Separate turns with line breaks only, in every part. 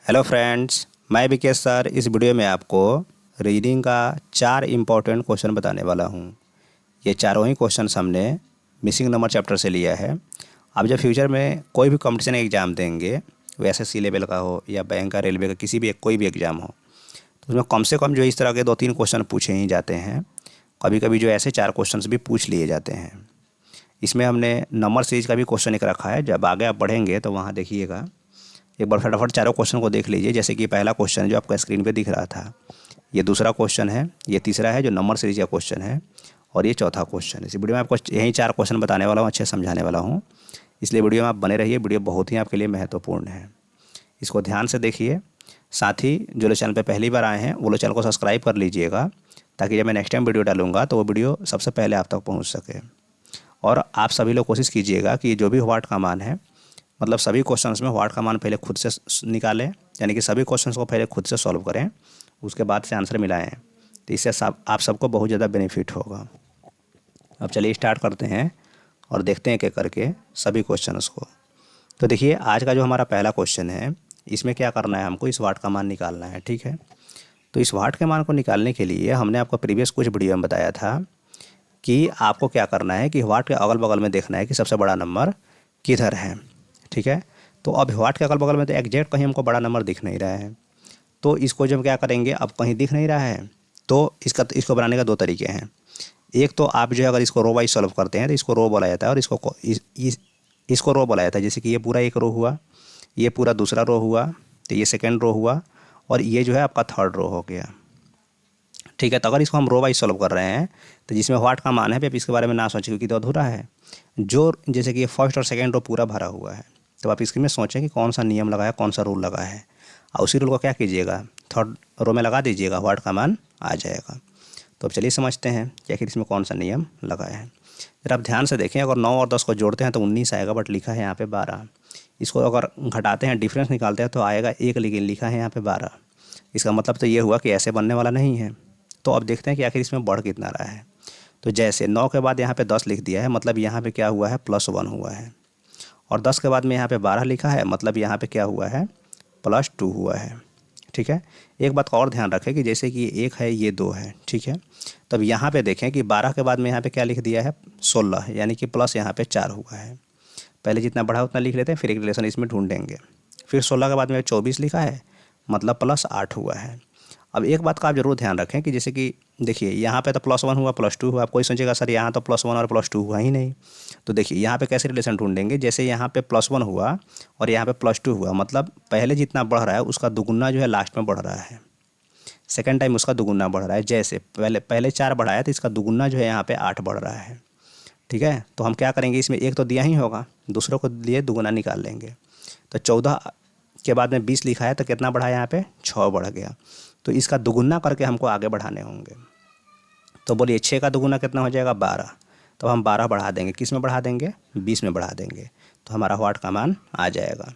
Hello friends, मैं Vikesh sir इस video में आपको रीडिंग का 4 इम्पोर्टेंट क्वेश्चन बताने वाला हूँ। ये चारों ही क्वेश्चंस हमने मिसिंग नंबर चैप्टर से लिया है। आप जब फ्यूचर में कोई भी कंपटीशन एग्ज़ाम देंगे, वो एसएससी लेवल का हो या बैंक का, रेलवे का, किसी भी कोई भी एग्ज़ाम हो, तो उसमें कम से कम जो इस तरह के 2-3 क्वेश्चन पूछे ही जाते हैं। कभी कभी जो ऐसे 4 क्वेश्चन भी पूछ लिए जाते हैं। इसमें हमने नंबर सीरीज का भी क्वेश्चन एक रखा है। जब आगे आप बढ़ेंगे तो वहाँ देखिएगा, एक बार फटाफट चारों क्वेश्चन को देख लीजिए। जैसे कि पहला क्वेश्चन जो आपको स्क्रीन पे दिख रहा था, ये दूसरा क्वेश्चन है, ये तीसरा है जो नंबर सीरीज का क्वेश्चन है, और ये चौथा क्वेश्चन। इस वीडियो में आपको यही 4 क्वेश्चन बताने वाला हूँ, अच्छे समझाने वाला हूँ, इसलिए वीडियो में आप बने रहिए। वीडियो बहुत ही आपके लिए महत्वपूर्ण है, इसको ध्यान से देखिए। साथ ही जो लोग चैनल पर पहली बार आए हैं वो लोग चैनल को सब्सक्राइब कर लीजिएगा, ताकि जब मैं नेक्स्ट टाइम वीडियो डालूंगा तो वो वीडियो सबसे पहले आप तक पहुँच सके। और आप सभी लोग कोशिश कीजिएगा कि जो भी व्हाट का मान है, मतलब सभी क्वेश्चंस में व्हाट का मान पहले खुद से निकालें, यानी कि सभी क्वेश्चंस को पहले खुद से सॉल्व करें, उसके बाद से आंसर मिलाएं। तो इससे आप सबको बहुत ज़्यादा बेनिफिट होगा। अब चलिए स्टार्ट करते हैं और देखते हैं एक एक करके सभी क्वेश्चंस को। तो देखिए, आज का जो हमारा पहला क्वेश्चन है, इसमें क्या करना है, हमको इस व्हाट का मान निकालना है। ठीक है, तो इस व्हाट के मान को निकालने के लिए हमने आपको प्रीवियस कुछ वीडियो में बताया था कि आपको क्या करना है कि व्हाट के अगल बगल में देखना है कि सबसे बड़ा नंबर किधर है। ठीक है, तो अब व्हाट के अगल बगल में तो एग्जैक्ट कहीं हमको बड़ा नंबर दिख नहीं रहा है। तो इसको जब क्या करेंगे, अब कहीं दिख नहीं रहा है तो इसको बनाने का 2 तरीके हैं। एक तो आप जो है, अगर इसको रो वाइज सॉल्व करते हैं तो इसको रो बोला जाता है, और इसको रो बोला जाता है। जैसे कि ये पूरा एक रो हुआ, ये पूरा दूसरा रो हुआ, तो ये सेकेंड रो हुआ, और ये जो है आपका थर्ड रो हो गया। ठीक है, तो अगर इसको हम रो वाइज सॉल्व कर रहे हैं तो जिसमें व्हाट का मान है, आप इसके बारे में ना सोचें क्योंकि तो अधूरा है। जो जैसे कि ये फर्स्ट और सेकेंड रो पूरा भरा हुआ है, तो आप इसमें सोचें कि कौन सा नियम लगा है, कौन सा रूल लगा है, और उसी रूल को क्या कीजिएगा, थर्ड रो में लगा दीजिएगा, व्हाट का मान आ जाएगा। तो अब चलिए समझते हैं कि आखिर इसमें कौन सा नियम लगा है। फिर आप ध्यान से देखें, अगर 9 और 10 को जोड़ते हैं तो 19 आएगा, बट लिखा है यहाँ पे 12। इसको अगर घटाते हैं, डिफरेंस निकालते हैं तो आएगा 1, लेकिन लिखा है यहाँ पे 12। इसका मतलब तो ये हुआ कि ऐसे बनने वाला नहीं है। तो अब देखते हैं कि आखिर इसमें बढ़ कितना रहा है। तो जैसे 9 के बाद यहाँ पे 10 लिख दिया है, मतलब यहाँ पे क्या हुआ है, +1 हुआ है। और 10 के बाद में यहाँ पे 12 लिखा है, मतलब यहाँ पे क्या हुआ है, +2 हुआ है। ठीक है, एक बात का और ध्यान रखें कि जैसे कि ये 1 है, ये 2 है। ठीक है, तब यहाँ पे देखें कि 12 के बाद में यहाँ पे क्या लिख दिया है, 16, यानी कि प्लस यहाँ पे 4 हुआ है। पहले जितना बढ़ा उतना लिख लेते हैं, फिर एक रिलेशन इसमें ढूंढेंगे। फिर 16 के बाद में 24 लिखा है, मतलब +8 हुआ है। अब एक बात का आप जरूर ध्यान रखें कि जैसे कि देखिए, यहाँ पे तो +1 हुआ, +2 हुआ। आप कोई सोचेगा सर यहाँ तो +1 और +2 हुआ ही नहीं। तो देखिए, यहाँ पे कैसे रिलेशन ढूंढेंगे, जैसे यहाँ पे +1 हुआ और यहाँ पे +2 हुआ, मतलब पहले जितना बढ़ रहा है उसका दुगुना जो है लास्ट में बढ़ रहा है। सेकेंड टाइम उसका दुगुना बढ़ रहा है। जैसे पहले 4 बढ़ाया तो इसका दुगुना जो है यहाँ पे 8 बढ़ रहा है। ठीक है, तो हम क्या करेंगे, इसमें एक तो दिया ही होगा, दूसरों को लिए दुगुना निकाल लेंगे। तो 14 के बाद में 20 लिखा है, तो कितना बढ़ा यहाँ पे, 6 बढ़ गया। तो इसका दुगुना करके हमको आगे बढ़ाने होंगे। तो बोलिए 6 का दुगुना कितना हो जाएगा, 12। तो हम 12 बढ़ा देंगे, किस में बढ़ा देंगे, 20 में बढ़ा देंगे, तो हमारा व्हाट का मान आ जाएगा।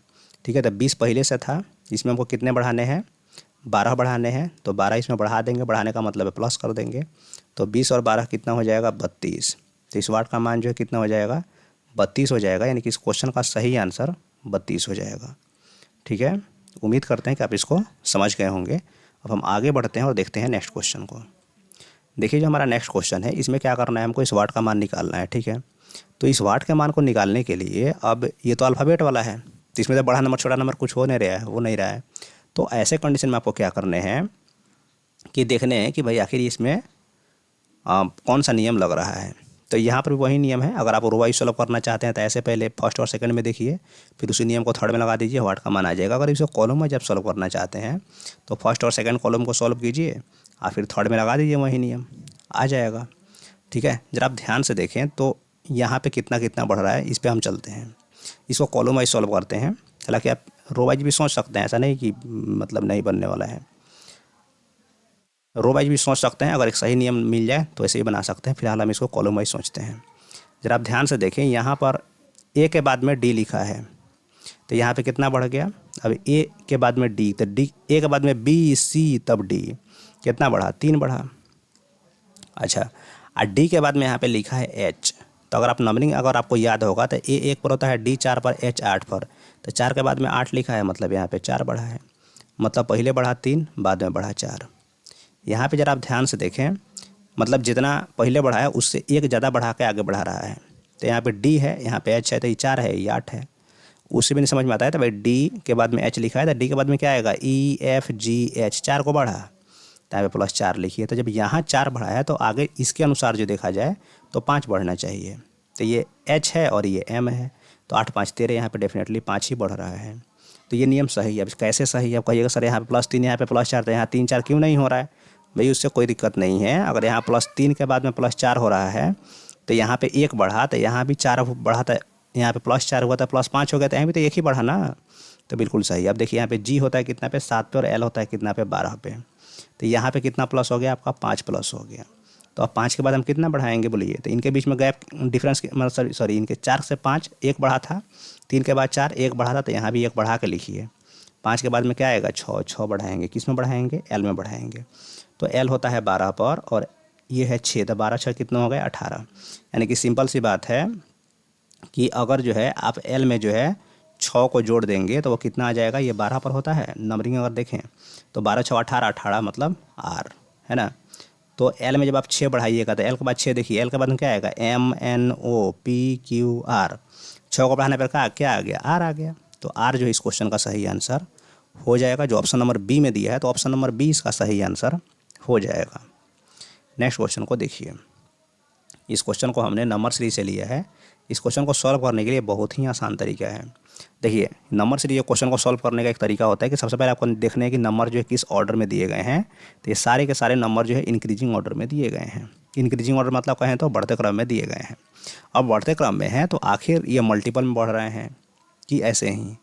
ठीक है, तो 20 पहले से था, इसमें हमको कितने बढ़ाने हैं, 12 बढ़ाने हैं, तो 12 इसमें बढ़ा देंगे। बढ़ाने का मतलब है प्लस कर देंगे। तो 20 और 12 कितना हो जाएगा, 32। तो इस व्हाट का मान जो है कितना हो जाएगा, 32 हो जाएगा, यानी कि इस क्वेश्चन का सही आंसर 32 हो जाएगा। ठीक है, उम्मीद करते हैं कि आप इसको समझ गए होंगे। अब हम आगे बढ़ते हैं और देखते हैं नेक्स्ट क्वेश्चन को। देखिए, जो हमारा नेक्स्ट क्वेश्चन है, इसमें क्या करना है, हमको इस व्हाट का मान निकालना है। ठीक है, तो इस व्हाट के मान को निकालने के लिए, अब ये तो अल्फ़ाबेट वाला है, तो इसमें तो बड़ा नंबर छोटा नंबर कुछ हो नहीं रहा है, वो नहीं रहा है। तो ऐसे कंडीशन में आपको क्या करने हैं कि देखने हैं कि भाई आखिर इसमें कौन सा नियम लग रहा है। तो यहाँ पर भी वही नियम है। अगर आप रो वाइज सॉल्व करना चाहते हैं तो ऐसे पहले फर्स्ट और सेकंड में देखिए, फिर उसी नियम को थर्ड में लगा दीजिए, व्हाट का मान आ जाएगा। अगर इसे कॉलम में जब सॉल्व करना चाहते हैं तो फर्स्ट और सेकंड कॉलम को सॉल्व कीजिए और फिर थर्ड में लगा दीजिए, वही नियम आ जाएगा। ठीक है, जरा आप ध्यान से देखें तो यहाँ पे कितना कितना बढ़ रहा है, इस पर हम चलते हैं, इसको कॉलम वाइज सॉल्व करते हैं। हालांकि आप रो वाइज भी सोच सकते हैं, ऐसा नहीं कि मतलब नहीं बनने वाला है, रो वाइज भी सोच सकते हैं। अगर एक सही नियम मिल जाए तो ऐसे ही बना सकते हैं। फिलहाल हम इसको कॉलम वाइज सोचते हैं। जरा आप ध्यान से देखें, यहाँ पर ए के बाद में डी लिखा है, तो यहाँ पे कितना बढ़ गया। अब ए के बाद में डी, तो डी, ए के बाद में बी सी तब डी, कितना बढ़ा, 3 बढ़ा। अच्छा, और डी के बाद में यहाँ पे लिखा है एच। तो अगर आप नंबरिंग अगर आपको याद होगा तो ए 1 पर होता है, डी 4 पर, एच 8 पर। तो 4 के बाद में 8 लिखा है, मतलब यहाँ पे 4 बढ़ा है। मतलब पहले बढ़ा 3, बाद में बढ़ा 4। यहाँ पे जरा आप ध्यान से देखें, मतलब जितना पहले बढ़ा है उससे एक ज़्यादा बढ़ा के आगे बढ़ा रहा है। तो यहाँ पे डी है, यहाँ पे एच है, तो ये 4 है, ये 8 है। उससे भी नहीं समझ में आता है तो भाई डी के बाद में एच लिखा है, तो डी के बाद में क्या आएगा, ई एफ जी एच, 4 को बढ़ा, तो यहाँ पे +4 लिखिए। तो जब यहाँ 4 बढ़ा है तो आगे इसके अनुसार जो देखा जाए तो 5 बढ़ना चाहिए। तो ये एच है और ये एम है, तो 8 5 13, यहाँ पे डेफिनेटली 5 ही बढ़ रहा है। तो ये नियम सही है। अब कैसे सही है, अब कहिएगा सर यहाँ पे +3, यहाँ पे +4, तो यहाँ 3 4 क्यों नहीं हो रहा है? भाई उससे कोई दिक्कत नहीं है। अगर यहाँ +3 के बाद में +4 हो रहा है तो यहाँ पे 1 बढ़ा, तो यहाँ भी 4 बढ़ा, था यहाँ पे +4 हुआ था, +5 हो गया, तो यहाँ भी तो 1 ही बढ़ा ना, तो बिल्कुल सही। अब देखिए यहाँ पे जी होता है कितना पे, 7 पे, और एल होता है कितना पे, 12 पे। तो यहाँ पे कितना प्लस हो गया आपका, 5 प्लस हो गया। तो अब 5 के बाद हम कितना बढ़ाएंगे बोलिए, तो इनके बीच में गैप डिफरेंस मतलब सॉरी इनके 4 से 5 1 बढ़ा था, 3 के बाद 4 1 बढ़ा था, तो यहाँ भी 1 बढ़ा के लिखिए। 5 के बाद में क्या आएगा, 6 6 बढ़ाएंगे, किस में बढ़ाएंगे, एल में बढ़ाएंगे। तो एल होता है 12 पर और ये है 6, तो 12 6 कितना हो गया, 18। यानी कि सिंपल सी बात है कि अगर जो है आप एल में जो है 6 को जोड़ देंगे तो वो कितना आ जाएगा, ये 12 पर होता है नंबरिंग अगर देखें तो 12 6 18, 18 मतलब आर, है ना। तो एल में जब आप 6 बढ़ाइएगा तो एल के बाद 6 देखिए, एल के बाद में क्या आएगा, M N O P Q R, 6 को बढ़ाने पर क्या आ गया, आर आ गया। तो आर जो है इस क्वेश्चन का सही आंसर हो जाएगा। जो ऑप्शन नंबर बी में दिया है तो ऑप्शन नंबर बी इसका सही आंसर हो जाएगा। नेक्स्ट क्वेश्चन को देखिए। इस क्वेश्चन को हमने नंबर सीरीज से लिया है। इस क्वेश्चन को सॉल्व करने के लिए बहुत ही आसान तरीका है। देखिए नंबर सीरीज क्वेश्चन को सॉल्व करने का एक तरीका होता है कि सबसे पहले आपको देखना है कि नंबर जो है किस ऑर्डर में दिए गए हैं। तो ये सारे के सारे नंबर जो है इंक्रीजिंग ऑर्डर में दिए गए हैं। इंक्रीजिंग ऑर्डर मतलब कहें तो बढ़ते क्रम में दिए गए हैं। अब बढ़ते क्रम में हैं तो आखिर ये मल्टीपल में बढ़ रहे हैं कि ऐसे ही,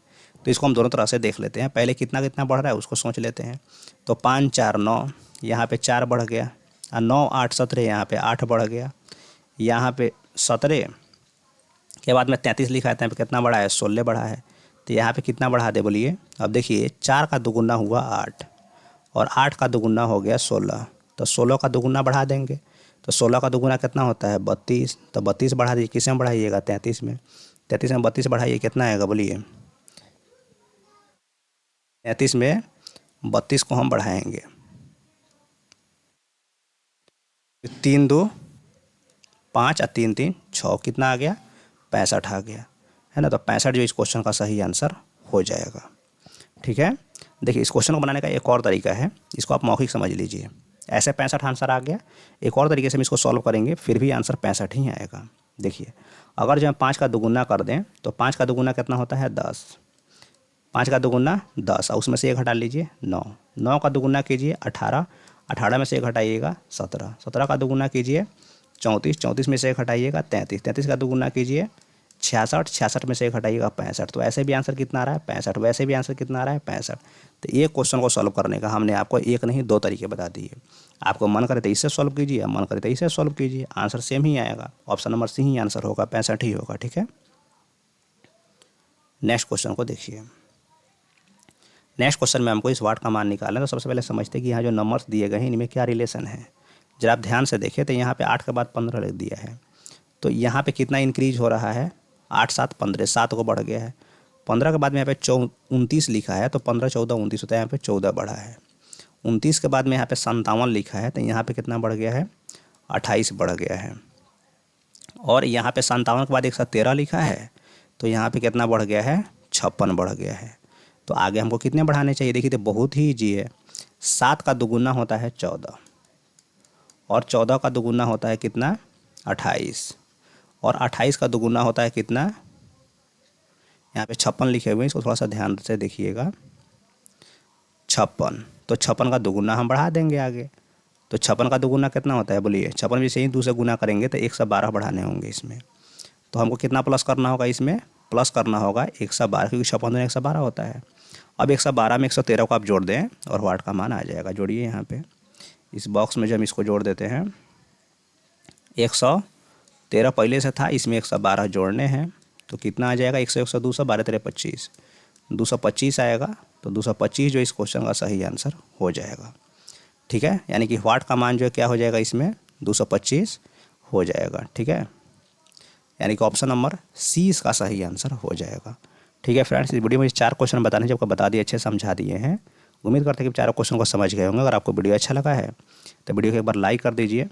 तो इसको हम दोनों तरह से देख लेते हैं। पहले कितना कितना बढ़ रहा है उसको सोच लेते हैं। तो 5 4 9, यहाँ पे 4 बढ़ गया, और 9 8 17, यहाँ पे 8 बढ़ गया, यहाँ पे 17 के बाद में 33 लिखा है, यहाँ पे कितना बढ़ा है, 16 बढ़ा है। तो यहाँ पे कितना बढ़ा दे बोलिए। अब देखिए 4 का दुगुना हुआ 8 और 8 का दुगुना हो गया 16, तो 16 का दुगुना बढ़ा देंगे। तो 16 का दुगुना कितना होता है, 32, तो 32 बढ़ा दीजिए, किस में बढ़ाइएगा, 33 में। 33 में 32 बढ़ाइए, कितना आएगा बोलिए, 33 में 32 को हम बढ़ाएंगे, 3 2 5 और 3 3 6, कितना आ गया, 65 आ गया, है ना। तो 65 जो इस क्वेश्चन का सही आंसर हो जाएगा। ठीक है। देखिए इस क्वेश्चन को बनाने का एक और तरीका है, इसको आप मौखिक समझ लीजिए। ऐसे 65 आंसर आ गया, एक और तरीके से हम इसको सॉल्व करेंगे फिर भी आंसर 65 ही आएगा। देखिए अगर जो हम 5 का दुगुना कर दें तो 5 का दुगुना कितना होता है, 10। 5 का दुगुना 10 और उसमें से 1 हटा लीजिए, 9। 9 का दुगुना कीजिए 18, 18 में से 1 हटाइएगा 17। 17 का दुगुना कीजिए 34, 34 में से 1 हटाइएगा 33। 33 का दुगुना कीजिए 66, 66 में से 1 हटाइएगा 65। तो ऐसे भी आंसर कितना आ रहा है, 65। वैसे भी आंसर कितना आ रहा है, 65। तो ये क्वेश्चन को सॉल्व करने का हमने आपको एक नहीं 2 तरीके बता दिए। आपको मन करे तो इससे सॉल्व कीजिए, मन करे तो इससे सॉल्व कीजिए, आंसर सेम ही आएगा। ऑप्शन नंबर सी ही आंसर होगा, 65 ही होगा। ठीक है। नेक्स्ट क्वेश्चन को देखिए। नेक्स्ट क्वेश्चन में हमको इस वाट का मान निकालना है। तो सबसे पहले समझते हैं कि यहाँ जो नंबर्स दिए गए हैं इनमें क्या रिलेशन है। जब आप ध्यान से देखें तो यहाँ पे 8 के बाद 15 लिख दिया है, तो यहाँ पे कितना इंक्रीज हो रहा है, 8 7 15, 7 को बढ़ गया है। 15 के बाद में यहाँ पे 29 लिखा है, तो 15 14 29 होता है, यहाँ पे 14 बढ़ा है। 29 के बाद में यहाँ पे 57 लिखा है, तो यहाँ पे कितना बढ़ गया है, 28 बढ़ गया है। और यहाँ पे 57 के बाद 113 लिखा है, तो यहाँ पे कितना बढ़ गया है, 56 बढ़ गया है। तो आगे हमको कितने बढ़ाने चाहिए, देखिए तो बहुत ही ईजी है। 7 का दुगुना होता है 14 और 14 का दुगुना होता है कितना, 28 और 28 का दुगुना होता है कितना, यहाँ पे 56 लिखे हुए हैं, इसको थोड़ा सा ध्यान से देखिएगा, 56। तो 56 का दुगुना हम बढ़ा देंगे आगे। तो 56 का दुगुना कितना होता है बोलिए, 56 में से ही 2 से गुना करेंगे तो 112 बढ़ाने होंगे इसमें। तो हमको कितना प्लस करना होगा, इसमें प्लस करना होगा 112, क्योंकि 56 में 112 होता है। अब 112 में 113 को आप जोड़ दें और वाट का मान आ जाएगा। जोड़िए यहाँ पे इस बॉक्स में, जब हम इसको जोड़ देते हैं, 113 पहले से था, इसमें 112 जोड़ने हैं तो कितना आ जाएगा, 100 100 200 12 13 25, 225 आएगा। तो 225 जो इस क्वेश्चन का सही आंसर हो जाएगा। ठीक है। यानी कि वाट का मान जो है क्या हो जाएगा, इसमें 225 हो जाएगा। ठीक है। यानी कि ऑप्शन नंबर सी इसका सही आंसर हो जाएगा। ठीक है फ्रेंड्स, इस वीडियो में 4 क्वेश्चन बताने जो आपको बता दिए, अच्छे समझा दिए हैं। उम्मीद करते हैं कि चारों क्वेश्चन को समझ गए होंगे। अगर आपको वीडियो अच्छा लगा है तो वीडियो को एक बार लाइक कर दीजिए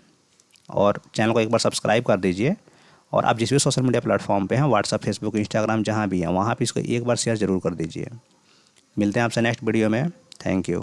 और चैनल को एक बार सब्सक्राइब कर दीजिए। और आप जिस भी सोशल मीडिया प्लेटफॉर्म पे हैं, व्हाट्सअप, फेसबुक, इंस्टाग्राम, जहाँ भी हैं, वहाँ पे इसको एक बार शेयर ज़रूर कर दीजिए। मिलते हैं आपसे नेक्स्ट वीडियो में। Thank you.